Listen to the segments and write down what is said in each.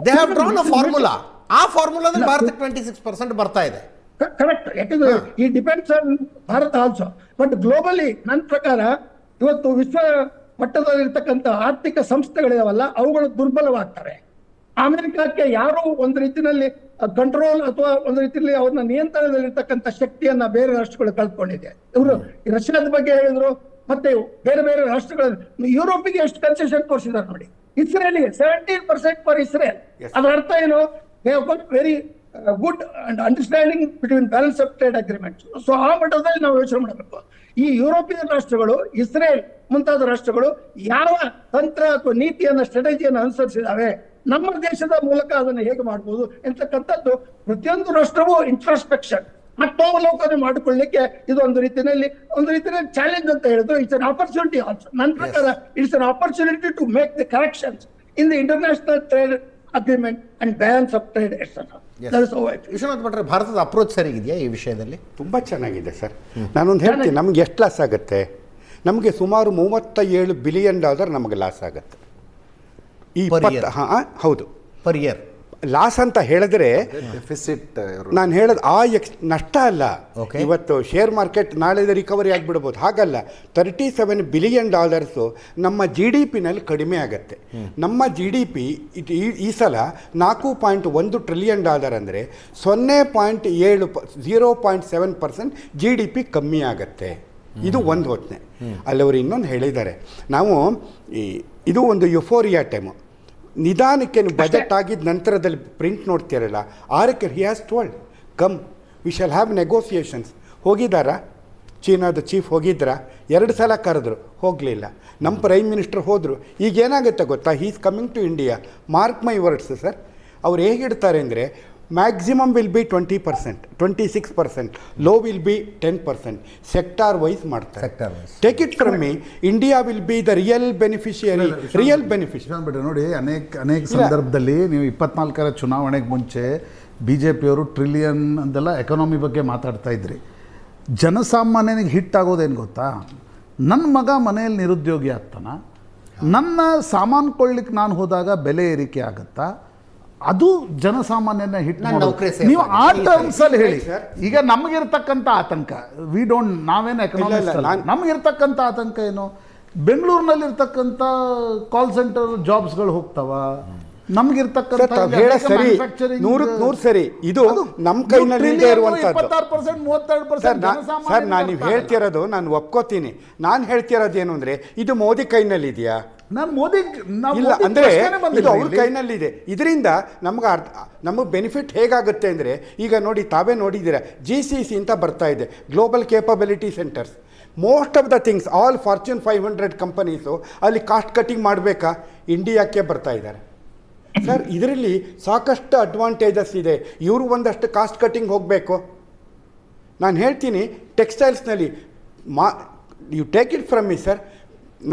They have drawn a formula. ಆ ಫಾರ್ಮುಲಾದಲ್ಲಿ ಭಾರತಕ್ಕೆ 26% ಬರ್ತಾ ಇದೆ. ಕರೆಕ್ಟ್. ಯಾಕಂದ್ರೆ ಈ depends on Bharat also. But globally ನನ್ನ ಪ್ರಕಾರ ಇವತ್ತು ವಿಶ್ವ ಮಟ್ಟದಲ್ಲಿರ್ತಕ್ಕಂಥ ಆರ್ಥಿಕ ಸಂಸ್ಥೆಗಳಿದಾವಲ್ಲ, ಅವುಗಳು ದುರ್ಬಲವಾಗ್ತವೆ. ಅಮೆರಿಕಕ್ಕೆ ಯಾರು ಒಂದು ರೀತಿಯಲ್ಲಿ ಕಂಟ್ರೋಲ್ ಅಥವಾ ಒಂದು ರೀತಿಯಲ್ಲಿ ಅವ್ರನ್ನ ನಿಯಂತ್ರಣದಲ್ಲಿರ್ತಕ್ಕಂಥ ಶಕ್ತಿಯನ್ನ ಬೇರೆ ರಾಷ್ಟ್ರಗಳು ಕಳ್ಕೊಂಡಿದೆ. ಇವರು ರಷ್ಯಾದ ಬಗ್ಗೆ ಹೇಳಿದ್ರು, ಮತ್ತೆ ಬೇರೆ ಬೇರೆ ರಾಷ್ಟ್ರಗಳ ಯುರೋಪಿಗೆ ಎಷ್ಟು ಕನ್ಸೆಷನ್ ತೋರಿಸಿದ್ದಾರೆ ನೋಡಿ. ಇಸ್ರೇಲಿಗೆ 17% ಫಾರ್ ಇಸ್ರೇಲ್. ಅದರ ಅರ್ಥ ಏನು? They have got very good and understanding between balance of trade agreement. So ಆ ಮಟ್ಟದಲ್ಲಿ ನಾವು ಯೋಚನೆ ಮಾಡಬೇಕು. ಈ ಯುರೋಪಿಯನ್ ರಾಷ್ಟ್ರಗಳು, ಇಸ್ರೇಲ್ ಮುಂತಾದ ರಾಷ್ಟ್ರಗಳು ಯಾವ ತಂತ್ರ ಅಥವಾ ನೀತಿಯನ್ನ, ಸ್ಟ್ರಾಟಜಿಯನ್ನು ಅನುಸರಿಸಿದಾವೆ, ನಮ್ಮ ದೇಶದ ಮೂಲಕ ಅದನ್ನು ಹೇಗೆ ಮಾಡಬಹುದು ಎಂತಕ್ಕಂಥದ್ದು ಪ್ರತಿಯೊಂದು ರಾಷ್ಟ್ರವೂ ಇಂಟ್ರಾಸ್ಪೆಕ್ಷನ್, ಆತ್ಮಾವಲೋಕನ ಮಾಡಿಕೊಳ್ಳಿಕ್ಕೆ ಇದು ಒಂದು ರೀತಿಯಲ್ಲಿ ಚಾಲೆಂಜ್ ಅಂತ ಹೇಳಿದ್ರು. It's an opportunity also. ನನ್ನ ಪ್ರಕಾರ it's an opportunity to make the corrections in the international trade agreement and balance of trade etcetera. Vishwanath ಭಟ್ರೆ, ಭಾರತದ ಅಪ್ರೋಚ್ ಸರಿಗಿದೆಯಾ ಈ ವಿಷಯದಲ್ಲಿ? ತುಂಬ ಚೆನ್ನಾಗಿದೆ ಸರ್. ನಾನೊಂದು ಹೇಳ್ತೀನಿ, ನಮ್ಗೆ ಎಷ್ಟು ಲಾಸ್ ಆಗುತ್ತೆ? ನಮಗೆ ಸುಮಾರು $37 ಬಿಲಿಯನ್ ನಮಗೆ ಲಾಸ್ ಆಗುತ್ತೆ ಈ ಹೌದು, ಪರ್ ಇಯರ್ ಲಾಸ್ ಅಂತ ಹೇಳಿದ್ರೆ ಡೆಫಿಸಿಟ್. ನಾನು ಹೇಳೋದು ನಷ್ಟ ಅಲ್ಲ. ಇವತ್ತು ಶೇರ್ ಮಾರ್ಕೆಟ್ ನಾಳೆ ರಿಕವರಿ ಆಗಿಬಿಡ್ಬೋದು, ಹಾಗಲ್ಲ. $37 ಬಿಲಿಯನ್ ನಮ್ಮ GDP-ನಲ್ಲಿ ಕಡಿಮೆ ಆಗುತ್ತೆ. ನಮ್ಮ GDP ಈ ಸಲ $4.1 ಟ್ರಿಲಿಯನ್ ಅಂದರೆ 0.7% GDP ಕಮ್ಮಿ ಆಗುತ್ತೆ. ಇದು ಒಂದು ಯೋಚನೆ. ಅಲ್ಲವರು ಇನ್ನೊಂದು ಹೇಳಿದ್ದಾರೆ, ನಾವು ಇದು ಒಂದು ಯುಫೋರಿಯಾ ಟೈಮು. ನಿಧಾನಕ್ಕೆ ಬಜೆಟ್ ಆಗಿದ್ದ ನಂತರದಲ್ಲಿ ಪ್ರಿಂಟ್ ನೋಡ್ತೀರಲ್ಲ, ಆರಕ್ಕೆ he has told come we shall have negotiations. ಹೋಗಿದ್ದಾರಾ? ಚೀನಾದ ಚೀಫ್ ಹೋಗಿದ್ರಾ? 2 ಸಲ ಕರೆದ್ರು, ಹೋಗಲಿಲ್ಲ. ನಮ್ಮ ಪ್ರೈಮ್ ಮಿನಿಸ್ಟರ್ ಹೋದರು. ಈಗ ಏನಾಗುತ್ತೆ ಗೊತ್ತಾ? He is coming to India. Mark my words sir. ಅವ್ರು ಹೇಗಿಡ್ತಾರೆ ಅಂದರೆ, maximum will be 20%, 26%, low will be 10%. Sector wise ಮಾಡ್ತಾರೆ. Take it from me, India will be the real beneficiary. ಬಿಟ್ಟು ನೋಡಿ, ಅನೇಕ ಸಂದರ್ಭದಲ್ಲಿ ನೀವು 24ರ ಚುನಾವಣೆಗೆ ಮುಂಚೆ BJPಯವರು ಟ್ರಿಲಿಯನ್ ಅಂತೆಲ್ಲ ಎಕಾನಮಿ ಬಗ್ಗೆ ಮಾತಾಡ್ತಾ ಇದ್ರಿ. ಜನಸಾಮಾನ್ಯನಿಗೆ ಹಿಟ್ ಆಗೋದೇನು ಗೊತ್ತಾ? ನನ್ನ ಮಗ ಮನೆಯಲ್ಲಿ ನಿರುದ್ಯೋಗಿ ಆಗ್ತಾನ, ನನ್ನ ಸಾಮಾನು ಕೊಳ್ಳಿಕ್ಕೆ ನಾನು ಹೋದಾಗ ಬೆಲೆ ಏರಿಕೆ ಆಗುತ್ತಾ? ಅದು ಜನಸಾಮಾನ್ಯನ ಹಿಟ್ ಮಾಡೋದು. ನೀವು ಆ ಟರ್ಮ್ಸ್ ಅಲ್ಲಿ ಹೇಳಿ. ಈಗ ನಮಗಿರ್ತಕ್ಕಂಥ ಆತಂಕ, ನಾವೇನು ಎಕನಾಮಿಸ್ಟ್ ಅಲ್ಲ, ನಮಗಿರ್ತಕ್ಕಂಥ ಆತಂಕ ಏನು? ಬೆಂಗಳೂರಿನಲ್ಲಿರ್ತಕ್ಕಂಥ ಕಾಲ್ ಸೆಂಟರ್ ಜಾಬ್ಸ್ಗಳು ಹೋಗ್ತಾವ. ನಮಗಿರ್ತಕ್ಕಂಥ ಸರಿ, ಇದು ನಮ್ಮ ಕೈನಲ್ಲಿ ಇರುವಂತದ್ದು. 26%, 32% ನಾನು ನೀವು ಹೇಳ್ತಿರೋದು ನಾನು ಒಪ್ಕೋತೀನಿ. ನಾನು ಹೇಳ್ತಿರೋದು ಏನು ಅಂದರೆ, ಇದು ಮೋದಿ ಕೈನಲ್ಲಿ ಇದೆಯಾ? ಇಲ್ಲ, ಅಂದರೆ ಇದು ಅವ್ರ ಕೈನಲ್ಲಿದೆ. ಇದರಿಂದ ನಮಗೆ ಬೆನಿಫಿಟ್ ಹೇಗಾಗುತ್ತೆ ಅಂದರೆ, ಈಗ ನೋಡಿ, ತಾವೇ ನೋಡಿದ್ದೀರಾ, GCC ಅಂತ ಬರ್ತಾ ಇದೆ, global capability centres. Most of the things, all fortune 500 companies ಅಲ್ಲಿ ಕಾಸ್ಟ್ ಕಟ್ಟಿಂಗ್ ಮಾಡಬೇಕಾ? ಇಂಡಿಯಾಕ್ಕೆ ಬರ್ತಾ ಇದ್ದಾರೆ ಸರ್. ಇದರಲ್ಲಿ ಸಾಕಷ್ಟು ಅಡ್ವಾಂಟೇಜಸ್ ಇದೆ. ಇವರು ಒಂದಷ್ಟು ಕಾಸ್ಟ್ ಕಟ್ಟಿಂಗ್ ಹೋಗಬೇಕು. ನಾನು ಹೇಳ್ತೀನಿ, ಟೆಕ್ಸ್ಟೈಲ್ಸ್ನಲ್ಲಿ you take it from me sir,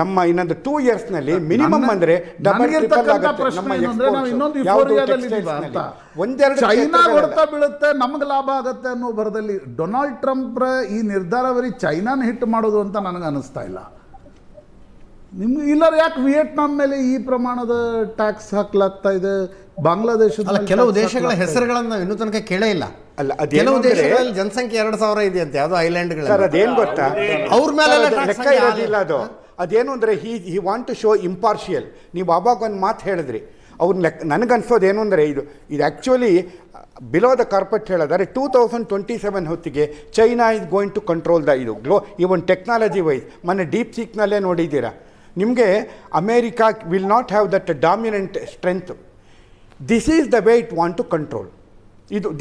ನಮ್ಮ ಇನ್ನೊಂದು 2 ಇಯರ್ಸ್ನಲ್ಲಿ ಮಿನಿಮಮ್ ಅಂದರೆ ಡಬಲ್ ಟ್ರಿಪಲ್ ಆಗುತ್ತೆ ನಮ್ಮ ಚೈನಾ ಹೊಡೆತ ಬೀಳುತ್ತೆ, ನಮ್ಗೆ ಲಾಭ ಆಗುತ್ತೆ ಅನ್ನೋ ಭರದಲ್ಲಿ ಡೊನಾಲ್ಡ್ ಟ್ರಂಪ್ ಈ ನಿರ್ಧಾರ ಬರೀ ಚೈನಾನ ಹಿಟ್ ಮಾಡೋದು ಅಂತ ನನಗೆ ಅನಿಸ್ತಾ ಇಲ್ಲ. ನಿಮ್ಗೆ ಇಲ್ಲರ ಯಾಕೆ ವಿಯೆಟ್ನಾಂ ಮೇಲೆ ಈ ಪ್ರಮಾಣದ ಟ್ಯಾಕ್ಸ್ ಹಾಕ್ಲಾಗ್ತಾ ಇದೆ? ಬಾಂಗ್ಲಾದೇಶದ ಕೆಲವು ದೇಶಗಳ ಹೆಸರುಗಳನ್ನು ನಾವು ಇನ್ನೂ ತನಕ ಕೇಳೇ ಇಲ್ಲ. ಕೆಲವು ದೇಶಗಳಲ್ಲಿ ಜನಸಂಖ್ಯೆ 2,000 ಇದೆ ಅಂತ, ಯಾವುದೋ ಐಲ್ಯಾಂಡ್ಗಳು. ಸರ್, ಅದೇನು ಗೊತ್ತಾ, ಅವ್ರ ಮೇಲೆ ಲೆಕ್ಕ ಇರೋದಿಲ್ಲ ಅದು. ಅದೇನು ಅಂದರೆ, he want to show impartial. ನೀವು ಆವಾಗ ಒಂದು ಮಾತು ಹೇಳಿದ್ರಿ, ಅವ್ರನ್ನ ನನಗನ್ಸೋದೇನು ಅಂದರೆ, ಇದು ಆ್ಯಕ್ಚುಲಿ ಬಿಲೋ ದ ಕಾರ್ಪೆಟ್ ಹೇಳಿದರೆ 2027 ಹೊತ್ತಿಗೆ China is going to control even technology wise. ಮೊನ್ನೆ ಡೀಪ್ ಸೀಕ್ನಲ್ಲೇ ನೋಡಿದ್ದೀರಾ, ನಿಮಗೆ America will not have that dominant strength. This is the way it want to control.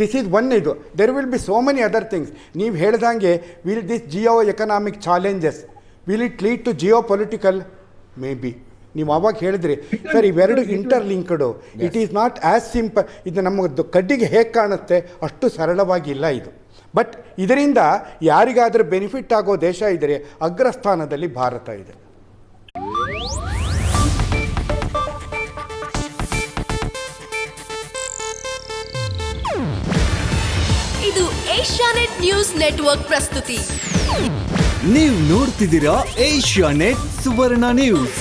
This is one. There will be so many other things. ನೀವು ಹೇಳ್ದಂಗೆ, will this geo economic challenges will it lead to geo political? May be. ನೀವು ಆವಾಗ ಹೇಳಿದ್ರಿ sir, ಇವೆರಡು interlinked. It is not as simple. ಇದು ನಮ್ಮದು ಕಡ್ಡಿಗೆ ಹೇಗೆ ಕಾಣುತ್ತೆ ಅಷ್ಟು ಸರಳವಾಗಿಲ್ಲ ಇದು. ಬಟ್ ಇದರಿಂದ ಯಾರಿಗಾದರೂ ಬೆನಿಫಿಟ್ ಆಗೋ ದೇಶ ಇದ್ದರೆ ಅಗ್ರಸ್ಥಾನದಲ್ಲಿ ಭಾರತ ಇದೆ. ಇದು ಏಷ್ಯಾನೆಟ್ ನ್ಯೂಸ್ ನೆಟ್ವರ್ಕ್ ಪ್ರಸ್ತುತಿ. ನೀವು ನೋಡ್ತಿದ್ದೀರಾ ಏಷ್ಯಾನೆಟ್ ಸುವರ್ಣ ನ್ಯೂಸ್.